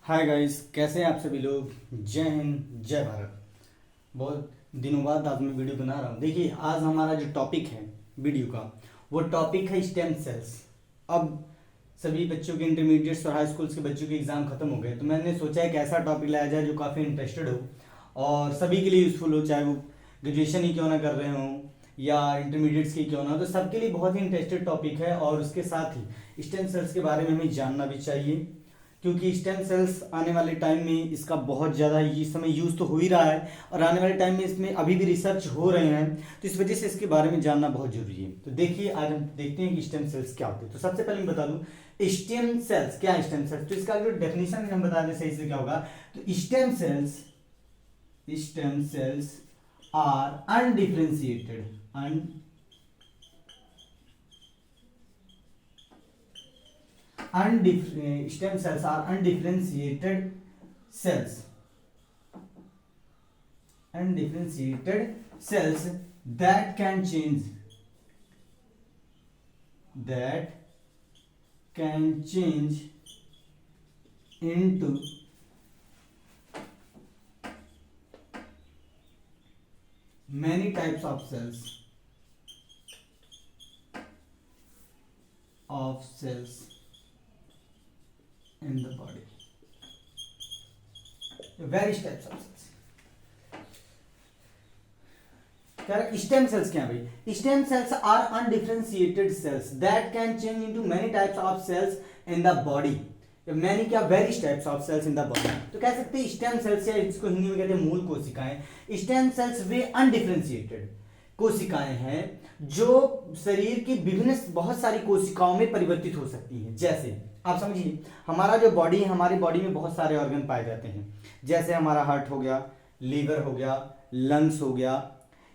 Hi guys, कैसे हैं आप सभी लोग। जय हिंद जय भारत। बहुत दिनों बाद आज मैं वीडियो बना रहा हूँ। देखिए, आज हमारा जो टॉपिक है वीडियो का, वो टॉपिक है स्टेम सेल्स। अब सभी बच्चों के इंटरमीडिएट्स और हाई स्कूल्स के बच्चों के एग्ज़ाम खत्म हो गए, तो मैंने सोचा एक ऐसा टॉपिक लाया जाए जो काफ़ी इंटरेस्टेड हो और सभी के लिए यूज़फुल हो, चाहे वो ग्रेजुएशन ही क्यों ना कर रहे हों या इंटरमीडिएट्स की क्यों ना हो, तो सबके लिए बहुत ही इंटरेस्टेड टॉपिक है। और उसके साथ ही स्टेम सेल्स के बारे में हमें जानना भी चाहिए, क्योंकि स्टेम सेल्स आने वाले टाइम में इसका बहुत ज़्यादा इस समय यूज़ तो हो ही रहा है और आने वाले टाइम में इसमें अभी भी रिसर्च हो रहे हैं, तो इस वजह से इसके बारे में जानना बहुत जरूरी है। तो देखिए, आज हम देखते हैं कि स्टेम सेल्स क्या होते हैं। तो सबसे पहले मैं बता दूं स्टेम सेल्स क्या है। स्टेम सेल्स, तो इसका जो डेफिनेशन हम बता दें सही से क्या होगा। तो stem cells are undifferentiated stem cells are undifferentiated cells that can change into many types of cells in the body. Various types of cells. Stem cells क्या है भाई? Stem cells are undifferentiated cells that can change into many types of cells in the body. Many क्या, various types of cells in the body. तो कह सकते हैं stem cells, या इसको हिंदी में कहते हैं मूल कोशिकाएं। स्टेम सेल्स वे अनडिफरेंशिएटेड कोशिकाएं हैं जो शरीर की विभिन्न बहुत सारी कोशिकाओं में परिवर्तित हो सकती हैं। जैसे आप समझिए, हमारा जो बॉडी है, हमारी बॉडी में बहुत सारे ऑर्गन पाए जाते हैं। जैसे हमारा हार्ट हो गया, लीवर हो गया, लंग्स हो गया,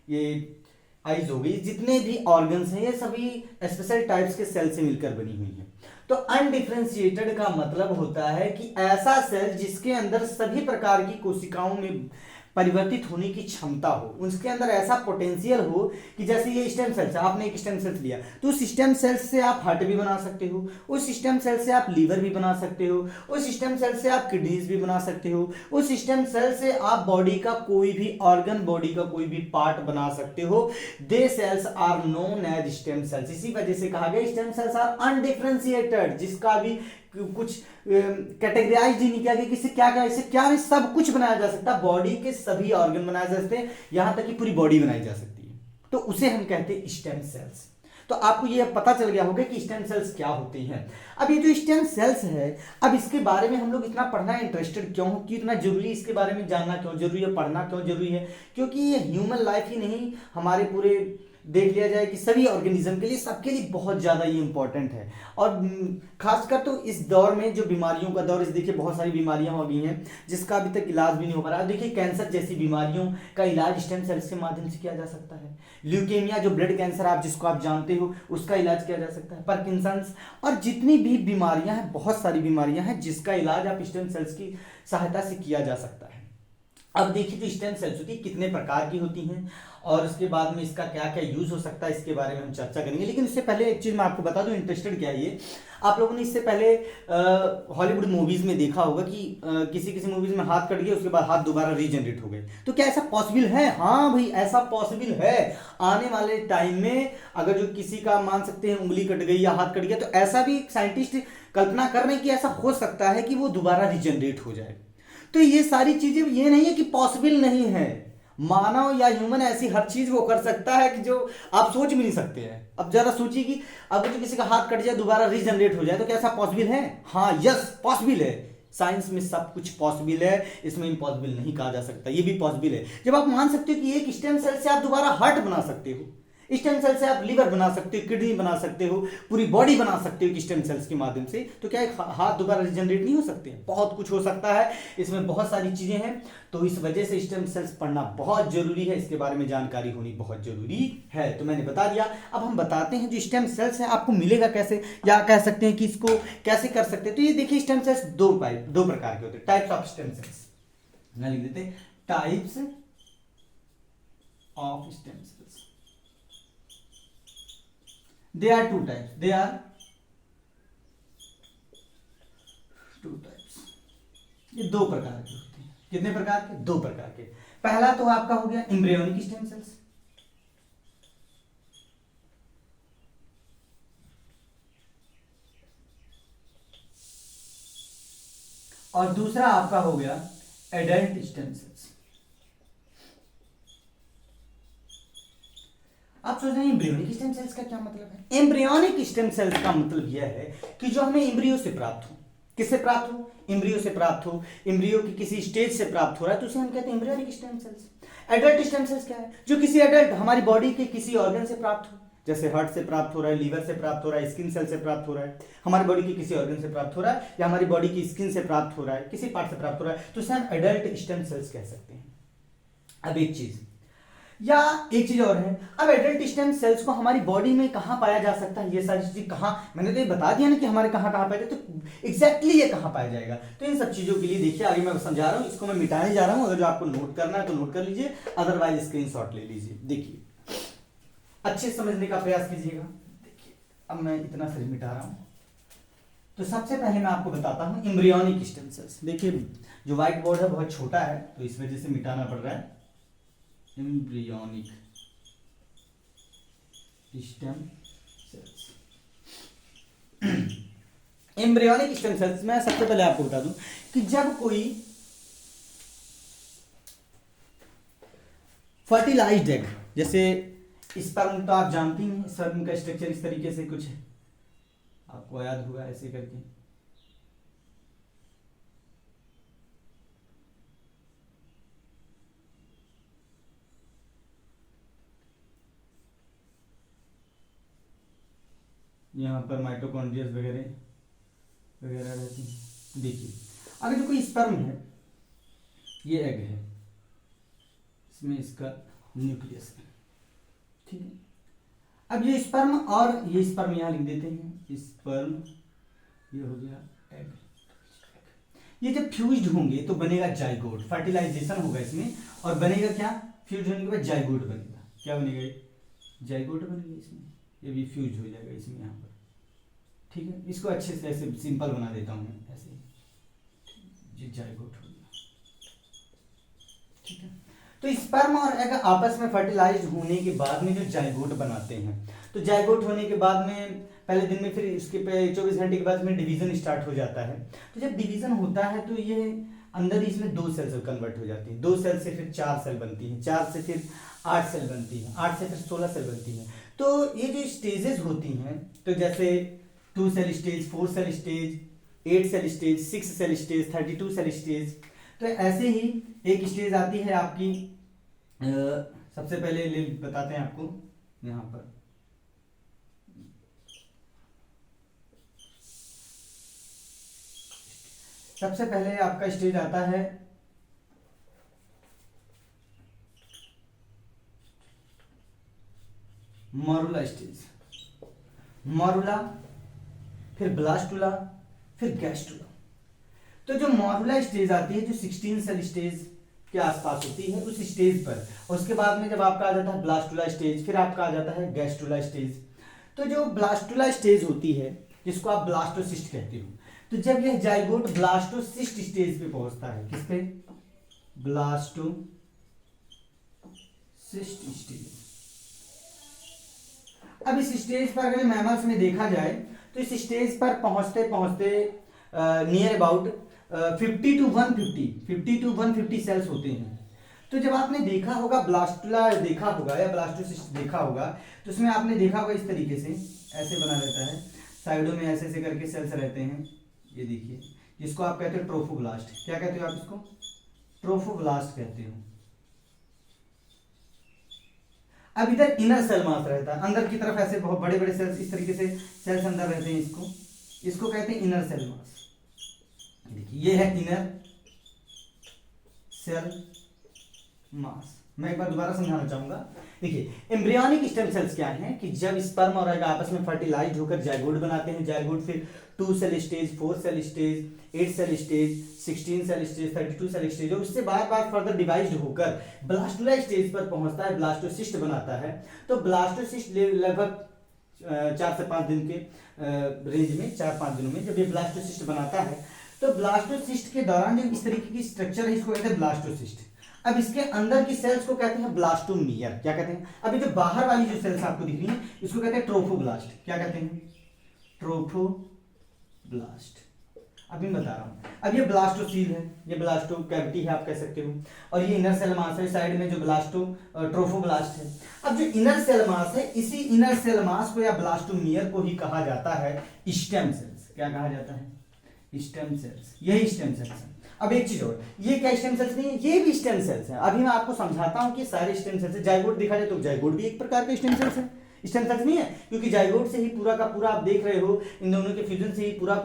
ये आइज हो गई। जितने भी ऑर्गन्स हैं ये सभी स्पेशल टाइप्स के सेल से मिलकर बनी हुई हैं। तो अनडिफरेंशिएटेड का मतलब होता है कि ऐसा सेल जिसके अंदर सभी प्रकार की कोशिकाओं में परिवर्तित होने की क्षमता हो, उसके अंदर ऐसा पोटेंशियल हो कि जैसे ये स्टेम सेल्स है, आपने एक स्टेम सेल्स लिया तो उस स्टेम सेल्स से आप हार्ट भी बना सकते हो, उस स्टेम सेल से आप लीवर भी बना सकते हो, उस स्टेम सेल से आप किडनीज भी बना सकते हो, उस स्टेम सेल से आप बॉडी का कोई भी ऑर्गन, बॉडी का कोई भी पार्ट बना सकते हो। They cells are known as stem cells. इसी वजह से कहा गया स्टेम सेल्स आर अनडिफरेंशिएटेड, जिसका भी कुछ कैटेगराइज नहीं किया गया किसे क्या क्या, इसे क्या नहीं, सब कुछ बनाया जा सकता है। बॉडी के सभी ऑर्गन बनाए जा सकते हैं, यहां तक कि पूरी बॉडी बनाई जा सकती है, तो उसे हम कहते हैं स्टेम सेल्स। तो आपको यह पता चल गया होगा कि स्टेम सेल्स क्या होती हैं। अब ये जो स्टेम सेल्स है, अब इसके बारे में हम लोग इतना पढ़ना इंटरेस्टेड क्यों, कि इतना जरूरी, इसके बारे में जानना क्यों जरूरी है, पढ़ना क्यों जरूरी है? क्योंकि ये ह्यूमन लाइफ ही नहीं, हमारे पूरे देख लिया जाए कि सभी ऑर्गेनिज्म के लिए, सबके लिए बहुत ज़्यादा ये इंपॉर्टेंट है। और खासकर तो इस दौर में जो बीमारियों का दौर, इस देखिए बहुत सारी बीमारियां हो गई हैं जिसका अभी तक इलाज भी नहीं हो पा रहा है। देखिए, कैंसर जैसी बीमारियों का इलाज स्टेम सेल्स के माध्यम से किया जा सकता है। ल्यूकेमिया जो ब्लड कैंसर आप जिसको आप जानते हो, उसका इलाज किया जा सकता है। पार्किंसंस और जितनी भी बीमारियां हैं, बहुत सारी बीमारियां हैं जिसका इलाज आप स्टेम सेल्स की सहायता से किया जा सकता है। अब देखिए, जो स्टेम सेल्स होती है कितने प्रकार की होती हैं और उसके बाद में इसका क्या क्या यूज हो सकता है, इसके बारे में हम चर्चा करेंगे। लेकिन इससे पहले एक चीज मैं आपको बता दूं, इंटरेस्टेड क्या है ये। आप लोगों ने इससे पहले हॉलीवुड मूवीज में देखा होगा कि किसी किसी मूवीज में हाथ कट गया, उसके बाद हाथ दोबारा रीजनरेट हो गए। तो क्या ऐसा पॉसिबल है? हाँ भाई, ऐसा पॉसिबल है। आने वाले टाइम में अगर जो किसी का मान सकते हैं उंगली कट गई या हाथ कट गया, तो ऐसा भी साइंटिस्ट कल्पना कर रहे हैं कि ऐसा हो सकता है कि वो दोबारा रीजनरेट हो जाए। तो ये सारी चीजें, ये नहीं है कि पॉसिबल नहीं है। मानव या ह्यूमन ऐसी हर चीज वो कर सकता है कि जो आप सोच भी नहीं सकते हैं। अब जरा सोचिए कि अगर जो किसी का हाथ कट जाए दोबारा रीजनरेट हो जाए, तो क्या ऐसा पॉसिबल है? हाँ, यस, पॉसिबल है। साइंस में सब कुछ पॉसिबल है, इसमें इम्पॉसिबल नहीं कहा जा सकता, ये भी पॉसिबल है। जब आप मान सकते हो कि एक स्टेम सेल से आप दोबारा हार्ट बना सकते हो, स्टेम सेल से आप लिवर बना सकते हो, किडनी बना सकते हो, पूरी बॉडी बना सकते हो स्टेम सेल्स के माध्यम से, तो क्या एक हाथ दोबारा रिजनरेट नहीं हो सकते? बहुत कुछ हो सकता है, इसमें बहुत सारी चीजें हैं। तो इस वजह से स्टेम सेल्स पढ़ना बहुत जरूरी है, इसके बारे में जानकारी होनी बहुत जरूरी है। तो मैंने बता दिया। अब हम बताते हैं जो स्टेम सेल्स है आपको मिलेगा कैसे, या कह सकते हैं कि इसको कैसे कर सकते हैं। तो ये देखिए, स्टेम सेल्स दो प्रकार के होते हैं, टाइप्स ऑफ स्टेम सेल्स। ना लिख देते types of stem cells. They are two types. They are two types. ये दो प्रकार के होते हैं। कितने प्रकार के? दो प्रकार के। पहला तो आपका हो गया एम्ब्रियोनिक स्टेम सेल्स, और दूसरा आपका हो गया एडल्ट स्टेम सेल्स। आप सोच रहे हैं एम्ब्रियोनिक स्टेम सेल्स का क्या मतलब है? एम्ब्रियोनिक स्टेम सेल्स का मतलब यह है कि जो हमें एम्ब्रियो से प्राप्त हो। किससे प्राप्त हो? एम्ब्रियो से प्राप्त हो, एम्ब्रियो की किसी स्टेज से प्राप्त हो रहा है, तो उसे हम कहते हैं embryonic stem sales. Adult stem cells क्या है? जो किसी एडल्ट हमारी बॉडी के किसी ऑर्गन से प्राप्त हो, जैसे हार्ट से प्राप्त हो रहा है, लीवर से प्राप्त हो रहा है, स्किन सेल से प्राप्त हो रहा है, हमारी बॉडी की किसी ऑर्गन से प्राप्त हो रहा है, या हमारी बॉडी की स्किन से प्राप्त हो रहा है, किसी पार्ट से प्राप्त हो रहा है, तो उसे हम एडल्ट स्टेम सेल्स कह सकते हैं। अब एक चीज और है, अब एडल्ट स्टेम सेल्स को हमारी बॉडी में कहां पाया जा सकता है? ये सारी चीज कहां, मैंने तो ये बता दिया ना कि हमारे कहां कहां पाया जाए, तो एग्जैक्टली ये कहां पाया जाएगा? तो इन सब चीजों के लिए देखिए आगे मैं समझा रहा हूं, इसको मैं मिटाने जा रहा हूं। अगर जो आपको नोट करना है तो नोट कर लीजिए, अदरवाइज स्क्रीनशॉट ले लीजिए। देखिए अच्छे समझने का प्रयास कीजिएगा। देखिए अब मैं इतना सिर्फ मिटा रहा हूं, तो सबसे पहले मैं आपको बताता हूं एम्ब्रियोनिक स्टेम सेल्स। देखिए जो व्हाइट बोर्ड है बहुत छोटा है, तो इस वजह से मिटाना पड़ रहा है। Embryonic stem cells, embryonic stem sales मैं सबसे पहले आपको बता दूं कि जब कोई फर्टिलाइज्ड एग, जैसे स्पर्म तो आप जानती हैं, स्पर्म का स्ट्रक्चर इस तरीके से कुछ है, आपको याद होगा ऐसे करके, यहाँ पर माइटोकॉन्ड्रिया वगैरह वगैरह रहती हैं। देखिए अगर जो कोई स्पर्म है, ये एग है, इसमें इसका न्यूक्लियस है, ठीक है। अब ये स्पर्म और ये स्पर्म यहाँ लिख देते हैं, स्पर्म ये हो गया एग। ये जब फ्यूज्ड होंगे तो बनेगा जाइगोट, फर्टिलाइजेशन होगा इसमें और बनेगा क्या? फ्यूज होने के बाद जाइगोट बनेगा। क्या बनेगा? जाइगोट बनेगा इसमें, ये भी फ्यूज हो जाएगा इसमें यहाँ पर, ठीक है। इसको अच्छे से ऐसे सिंपल बना देता हूँ मैं, ऐसे ये जाइगोट हो गया, ठीक है। तो स्पर्म और एग आपस में फर्टिलाइज्ड होने के बाद में जो जाइगोट बनाते हैं, तो जाइगोट होने के बाद में पहले दिन में, फिर इसके 24 घंटे के बाद में डिवीजन स्टार्ट हो जाता है। तो जब डिवीजन होता है तो ये अंदर ही इसमें 2 सेल से कन्वर्ट हो जाती है, 2 सेल से फिर 4 सेल बनती हैं, 4 से फिर 8 सेल बनती हैं, 8 से फिर 16 सेल बनती हैं। तो ये जो स्टेजेस होती हैं, तो जैसे 2 cell stage, 4 cell stage, 8 cell stage, 6 cell stage, 32 cell stage, तो ऐसे ही एक स्टेज आती है आपकी, सबसे पहले बताते हैं आपको यहाँ पर, सबसे पहले आपका स्टेज आता है मॉरुला स्टेज, मॉरुला, फिर ब्लास्टुला, फिर गैस्टुला। तो जो मॉरुला स्टेज आती है, जो 16 सेल स्टेज के आसपास होती है, उस स्टेज पर, उसके बाद में जब आपका आ जाता है ब्लास्टुला स्टेज, फिर आपका आ जाता है गैस्टुला स्टेज। तो जो ब्लास्टुला स्टेज होती है, जिसको आप ब्लास्टोसिस्ट कहते हो, तो जब यह जाइगोट ब्लास्टोसिस्ट स्टेज पे पहुंचता है, किस पे? Blastocyst stage. अब इस स्टेज पर अगर मैमल्स में देखा जाए तो इस स्टेज पर पहुंचते पहुंचते नियर अबाउट 50 to 150 सेल्स होते हैं। तो जब आपने देखा होगा ब्लास्टुला देखा होगा या ब्लास्टोसिस्ट देखा होगा, तो उसमें आपने देखा होगा इस तरीके से ऐसे बना रहता है, साइडों में ऐसे ऐसे करके सेल्स रहते हैं, ये देखिए, जिसको आप कहते हो ट्रोफोब्लास्ट। क्या कहते हो आप इसको? ट्रोफोब्लास्ट कहते हो। अब इधर इनर सेल मास रहता है, अंदर की तरफ ऐसे बहुत बड़े बड़े सेल्स, इस तरीके से सेल्स अंदर रहते हैं, इसको कहते हैं इनर सेल मास। देखिए ये है इनर सेल मास। मैं एक बार दोबारा समझाना चाहूंगा। देखिए एम्ब्रियोनिक स्टेम सेल्स क्या हैं कि जब स्पर्म और एग आपस में फर्टिलाइज्ड होकर जाइगोट बनाते हैं, जाइगोट फिर 2 cell stage, 4 cell stage, 8 cell stage, 16 cell stage, 32 cell stage, और उससे बार बार फर्दर डिवाइड होकर ब्लास्टुला स्टेज पर पहुंचता है, ब्लास्टोसिस्ट बनाता है। तो ब्लास्टोसिस्ट लगभग 4 से 5 दिन के रेंज में, 4-5 दिनों में जब ये ब्लास्टोसिस्ट बनाता है, तो ब्लास्टोसिस्ट के दौरान जो इस तरीके की स्ट्रक्चर है इसको कहते हैं ब्लास्टोसिस्ट। अब इसके अंदर की सेल्स को कहते हैं ब्लास्टोमियर। क्या कहते हैं? अभी जो बाहर वाली जो सेल्स आपको दिख रही हैं इसको कहते हैं ट्रोफोब्लास्ट। क्या कहते हैं? ट्रोफोब्लास्ट। अभी बता रहा हूं। अब ये ब्लास्टोसील है, ये ब्लास्टो कैविटी है आप कह सकते हो, और ये इनर सेल मास है साइड में जो ब्लास्टो ट्रोफोब्लास्ट है। अब जो इनर सेल मास है इसी इनर सेल मास को या ब्लास्टोमियर को ही कहा जाता है स्टेम सेल्स। क्या कहा जाता है? Stem cells. यही स्टेम सेल्स है। अब एक चीज और, ये क्या स्टेम सेल्स नहीं है? ये भी स्टेम सेल्स है। अभी मैं आपको समझाता हूं कि सारे स्टेम सेल्स है। जाइगोट देखा जाए तो जाइगोट भी एक प्रकार का स्टेम सेल्स है। स्टेम सेल्स नहीं है क्योंकि जाइगोट से ही पूरा का पूरा आप देख रहे हो, इन दोनों के फ्यूजन से ही पूरा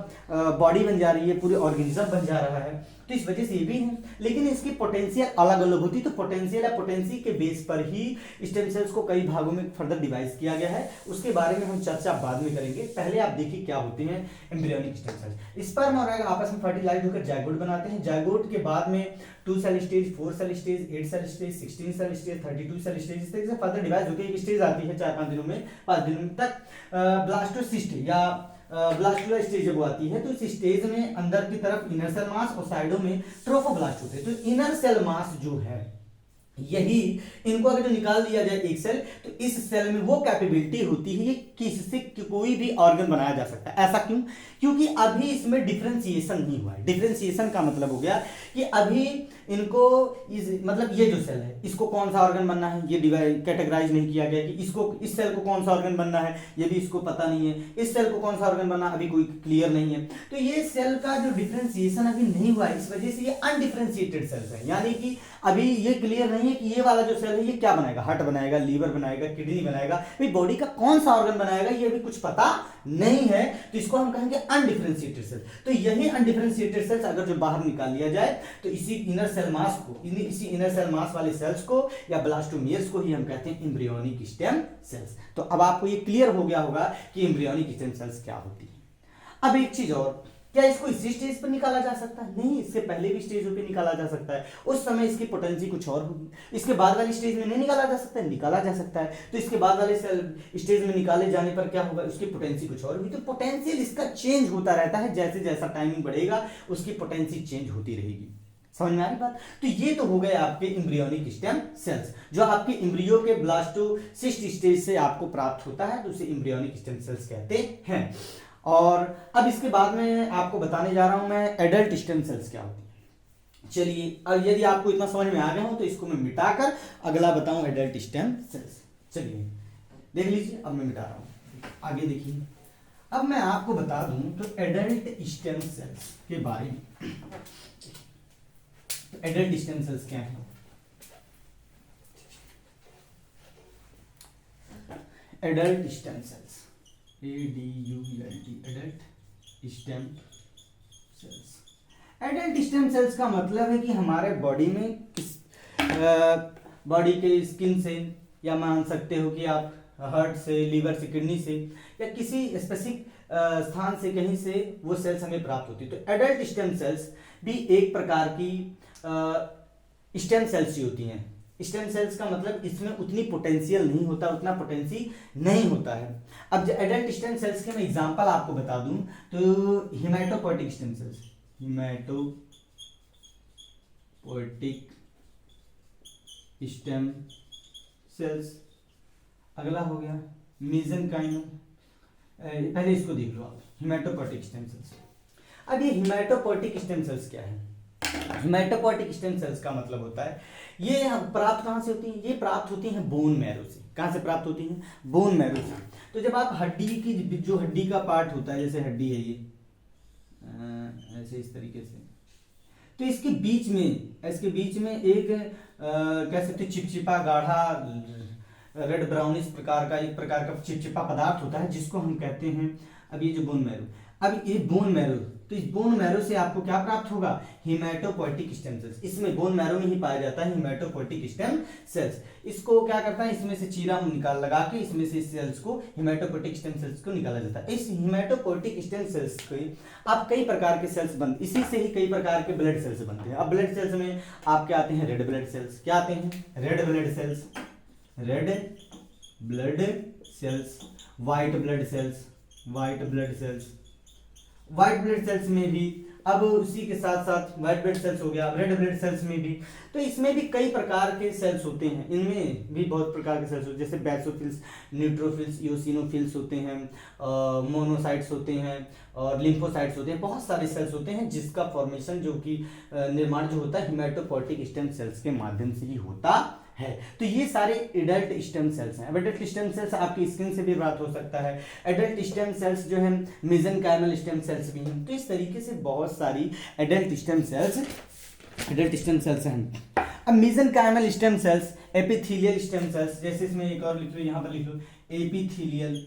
बॉडी बन जा रही है, पूरे ऑर्गेनिज्म बन जा रहा है, तो इस वजह से ये भी है। लेकिन इसकी पोटेंशियल अलग अलग होती है, तो पोटेंशियल या पोटेंसी के बेस पर ही स्टेम सेल्स को कई भागों में फर्दर डिवाइड किया गया है। उसके बारे में हम चर्चा बाद में करेंगे। पहले आप देखिए क्या होते हैं एम्ब्रियोनिक स्टेम सेल्स। स्पर्म और एग आपस में फर्टिलाइज होकर जाइगोट बनाते हैं। जाइगोट के बाद में 2 cell stage, 4 cell stage, 8 cell stage, 16 cell stage, 32 cell stage, इस तरीके से फर्दर डिवाइड होकर एक स्टेज आती है 4-5 दिनों में, 5 दिनों तक ब्लास्टोसिस्ट या ब्लास्टुला स्टेज जब आती है। तो इस स्टेज में अंदर की तरफ इनर सेल मास और साइडों में ट्रोफोब्लास्ट होते हैं। तो इनर सेल मास जो है यही, इनको अगर जो निकाल दिया जाए एक सेल, तो इस सेल में वो कैपेबिलिटी होती है ये किससे कोई भी ऑर्गन बनाया जा सकता है। ऐसा क्यों? क्योंकि अभी इसमें डिफरेंशिएशन नहीं हुआ है। डिफरेंशिएशन का मतलब हो गया कि अभी इनको मतलब ये जो सेल है इसको कौन सा ऑर्गन बनना है ये डिवाइड कैटेगराइज नहीं किया गया कि इसको, इस सेल को कौन सा ऑर्गन बनना है ये भी इसको पता नहीं है, इस सेल को कौन सा ऑर्गन बनना अभी कोई क्लियर नहीं है। तो ये सेल का जो डिफरेंशिएशन अभी नहीं हुआ है, इस वजह से ये अनडिफरेंशिएटेड सेल्स है। यानी कि अभी ये क्लियर नहीं है कि ये वाला जो सेल है ये क्या बनाएगा, हार्ट बनाएगा, लीवर बनाएगा, किडनी बनाएगा, भाई बॉडी का कौन सा ऑर्गन बनाएगा ये भी कुछ पता नहीं है। तो इसको हम कहेंगे अनडिफरेंशिएटेड सेल। तो यही अनडिफरेंशिएटेड सेल्स अगर जो बाहर निकाल लिया जाए तो इसी इनर सेल मास को, इसी इनर सेल मास वाले सेल्स को या ब्लास्टोमियर्स को ही हम कहते हैं एम्ब्रियोनिक स्टेम सेल्स। तो अब आपको ये क्लियर हो गया होगा कि एम्ब्रियोनिक स्टेम सेल्स क्या होती है। अब एक चीज और, क्या इसको इसी स्टेज पर निकाला जा सकता है? नहीं, इससे पहले भी स्टेजों पे निकाला जा सकता है। उस समय इसकी पोटेंसी कुछ और होगी। इसके बाद वाली स्टेज में नहीं निकाला जा सकता है, निकाला जा सकता है। तो इसके बाद वाले स्टेज में निकाले जाने पर क्या होगा, उसकी पोटेंसी कुछ और होगी। तो पोटेंशियल इसका चेंज होता रहता है, जैसे जैसा टाइमिंग बढ़ेगा उसकी पोटेंसी चेंज होती रहेगी। समझ में आ रही बात? तो ये तो हो गए आपके एम्ब्रियोनिक स्टेम सेल्स जो आपके एम्ब्रियो के ब्लास्टोसिस्ट स्टेज से आपको प्राप्त होता है, तो उसे एम्ब्रियोनिक स्टेम सेल्स कहते हैं। और अब इसके बाद में आपको बताने जा रहा हूं मैं एडल्ट स्टेम सेल्स क्या होती है। चलिए, अब यदि आपको इतना समझ में आ गया हो तो इसको मैं मिटाकर अगला बताऊं एडल्ट स्टेम सेल्स। चलिए देख लीजिए, अब मैं मिटा रहा हूं, आगे देखिए। अब मैं आपको बता दूं तो एडल्ट स्टेम सेल्स के बारे में। तो एडल्ट स्टेम सेल्स क्या है? Adult stem sales, ADULT, adult stem sales. Adult stem sales का मतलब है कि हमारे बॉडी में बॉडी के स्किन से, या मान सकते हो कि आप हार्ट से, लीवर से, किडनी से, या किसी स्पेसिफिक स्थान से कहीं से वो सेल्स हमें प्राप्त होती है। तो एडल्ट स्टेम सेल्स भी एक प्रकार की स्टेम सेल्स ही होती हैं। स्टेम सेल्स का मतलब इसमें उतनी पोटेंशियल नहीं होता, उतना पोटेंसी नहीं होता है। अब जो एडल्ट स्टेम सेल्स के मैं एग्जांपल आपको बता दूं तो haematopoietic stem cells, haematopoietic stem cells. अगला हो गया मेसेनकाइमल, पहले इसको देख लो आप, हिमेटोपोएटिक स्टेम सेल्स। अब ये हिमेटोपोएटिक स्टेम सेल्स क्या है? हिमेटोपोएटिक स्टेम सेल्स का मतलब होता है ये प्राप्त कहां से होती हैं? ये प्राप्त होती हैं बोन मैरो से। कहां से प्राप्त होती हैं? बोन मैरो से। तो जब आप हड्डी की, जो हड्डी का पार्ट होता है, जैसे हड्डी है ये ऐसे इस तरीके से, तो इसके बीच में एक कह सकते चिपचिपा गाढ़ा रेड ब्राउनिश प्रकार का, एक प्रकार का चिपचिपा पदार्थ होता है जिसको हम कहते हैं, अब ये जो बोन मैरो, अब ये बोन मैरो, तो इस बोन मैरो से आपको क्या प्राप्त होगा? Haematopoietic stem cells. इसमें बोन मैरो में ही पाया जाता है हिमेटोपोएटिक स्टेम सेल्स। इसको क्या करता है, इसमें से चीरा निकाल लगा के इसमें से सेल्स को, हिमेटोपोएटिक स्टेम सेल्स को निकाला जाता है। इस हिमेटोपोएटिक स्टेम सेल्स के अब कई प्रकार के सेल्स बनते, इसी से ही कई प्रकार के ब्लड सेल्स बनते हैं। अब ब्लड सेल्स में आपके आते हैं रेड ब्लड सेल्स। क्या आते हैं? Red blood cells, red blood cells, white blood cells, white blood cells. White blood cells में भी अब उसी के साथ साथ व्हाइट ब्लड सेल्स हो गया, रेड ब्लड सेल्स में भी, तो इसमें भी कई प्रकार के सेल्स होते हैं, इनमें भी बहुत प्रकार के सेल्स होते हैं, जैसे बेसोफिल्स, न्यूट्रोफिल्स, यूसिनोफिल्स होते हैं, मोनोसाइट्स होते हैं और लिम्फोसाइट्स होते हैं, बहुत सारे सेल्स होते हैं जिसका फॉर्मेशन जो कि निर्माण जो होता है हिमेटोपोइटिक स्टेम सेल्स के माध्यम से ही होता है। तो ये सारे एडल्ट स्टेम सेल्स हैं। अब एडल्ट स्टेम सेल्स आपकी स्किन से भी प्राप्त हो सकता है। एडल्ट स्टेम सेल्स जो है मेसेनकाइमल स्टेम सेल्स भी हैं। तो इस तरीके से बहुत सारी एडल्ट स्टेम सेल्स हैं। अब mesenchymal stem cells, epithelial stem cells, जैसे इसमें एक और लिख लो, यहां पर लिख लो एपिथेलियल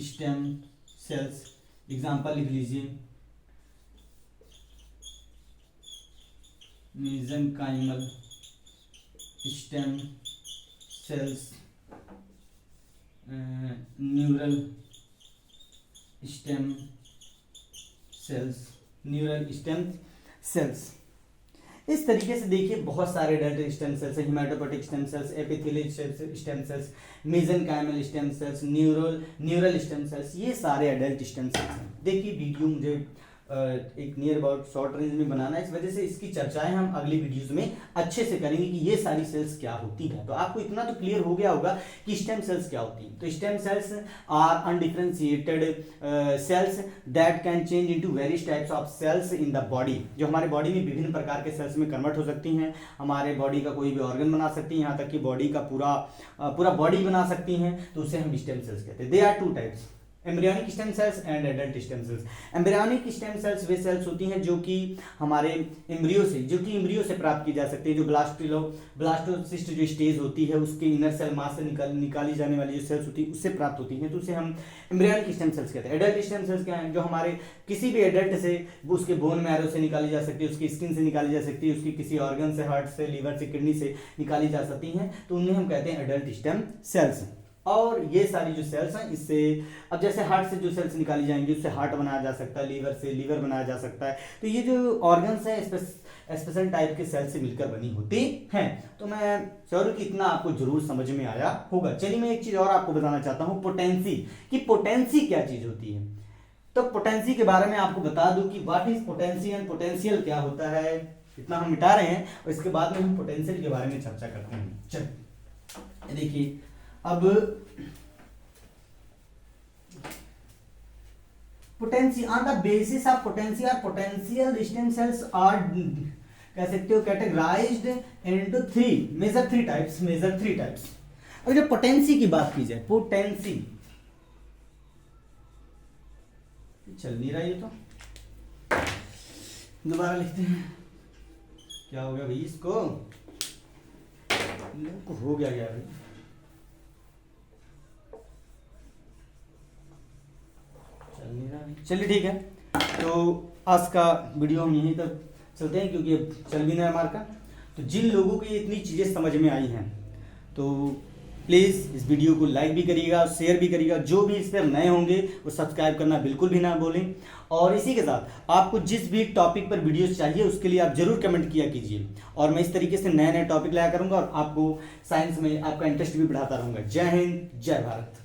स्टेम सेल्स, एग्जांपल लिख लीजिए mesenchymal stem cells, neural stem cells. इस तरीके से देखिए बहुत सारे एडल्ट स्टेम सेल्स हैं, hematopoietic stem cells, epithelial stem cells, mesenchymal stem cells, neural stem cells, ये सारे एडल्ट स्टेम सेल्स हैं। देखिए वीडियो मुझे एक नियर अबाउट शॉर्ट रेंज में बनाना है, इस वजह से इसकी चर्चाएं हम अगली वीडियोस में अच्छे से करेंगे कि ये सारी सेल्स क्या होती हैं। तो आपको इतना तो क्लियर हो गया होगा कि स्टेम सेल्स क्या होती हैं। तो stem cells are undifferentiated cells that can change into various types of cells in the body, जो हमारे बॉडी में विभिन्न प्रकार के सेल्स में कन्वर्ट हो सकती हैं, हमारे बॉडी का कोई भी ऑर्गन बना सकती हैं, यहाँ तक कि बॉडी का पूरा बॉडी बना सकती हैं, तो उसे हम स्टेम सेल्स कहते हैं। They are two types, embryonic stem cells and adult stem cells. Embryonic stem cells वे सेल्स होती हैं जो कि हमारे एम्ब्रियो से प्राप्त की जा सकती है, जो ब्लास्टोसिस्ट जो स्टेज होती है उसके इनर सेल मास से निकाली जाने वाली जो सेल्स होती है उससे प्राप्त होती हैं, तो उसे हम एम्ब्रियोनिक स्टेम सेल्स कहते हैं। एडल्ट स्टेम सेल्स क्या हैं, जो हमारे किसी भी एडल्ट से उसके बोन मैरो से निकाली जा सकती है, उसकी स्किन से निकाली जा सकती है, उसकी किसी ऑर्गन से, हार्ट से, लीवर से, किडनी से निकाली जा सकती हैं, तो उन्हें हम कहते हैं एडल्ट स्टेम सेल्स। और ये सारी जो सेल्स हैं इससे, अब जैसे हार्ट से जो सेल्स निकाली जाएंगी उससे हार्ट बनाया जा सकता है, लीवर से लीवर बनाया जा सकता है, तो ये जो ऑर्गन्स हैं स्पेशल टाइप के सेल से मिलकर बनी होती हैं। तो मैं श्योर हूं कि इतना आपको जरूर समझ में आया होगा। चलिए मैं एक चीज और आपको बताना चाहता हूं, पोटेंसी, कि पोटेंसी क्या चीज होती है। तो पोटेंसी के बारे में आपको बता दूं कि what is potency and potential क्या होता है, इतना हम मिटा रहे हैं और इसके बाद में हम पोटेंशियल के बारे में चर्चा करते हैं। चलिए देखिए, अब potential on the basis of potential stem cells are कह सकते हो कैटेगराइज्ड इनटू थ्री टाइप्स। अब जब पोटेंसी की बात की जाए, पोटेंसी चल नहीं रहा, ये तो दोबारा लिखते हैं, क्या हो गया भाई, इसको हो गया भाई, चलिए ठीक है। तो आज का वीडियो हम यहीं तक चलते हैं क्योंकि अब चल भी नहीं है हमारा का। तो जिन लोगों को ये इतनी चीज़ें समझ में आई हैं तो प्लीज़ इस वीडियो को लाइक भी करिएगा, शेयर भी करिएगा, जो भी इस पर नए होंगे वो सब्सक्राइब करना बिल्कुल भी ना भूलें। और इसी के साथ आपको जिस भी टॉपिक पर वीडियोस चाहिए उसके लिए आप जरूर कमेंट किया कीजिए, और मैं इस तरीके से नए नए टॉपिक लाया करूँगा और आपको साइंस में आपका इंटरेस्ट भी बढ़ाता रहूँगा। जय हिंद, जय भारत।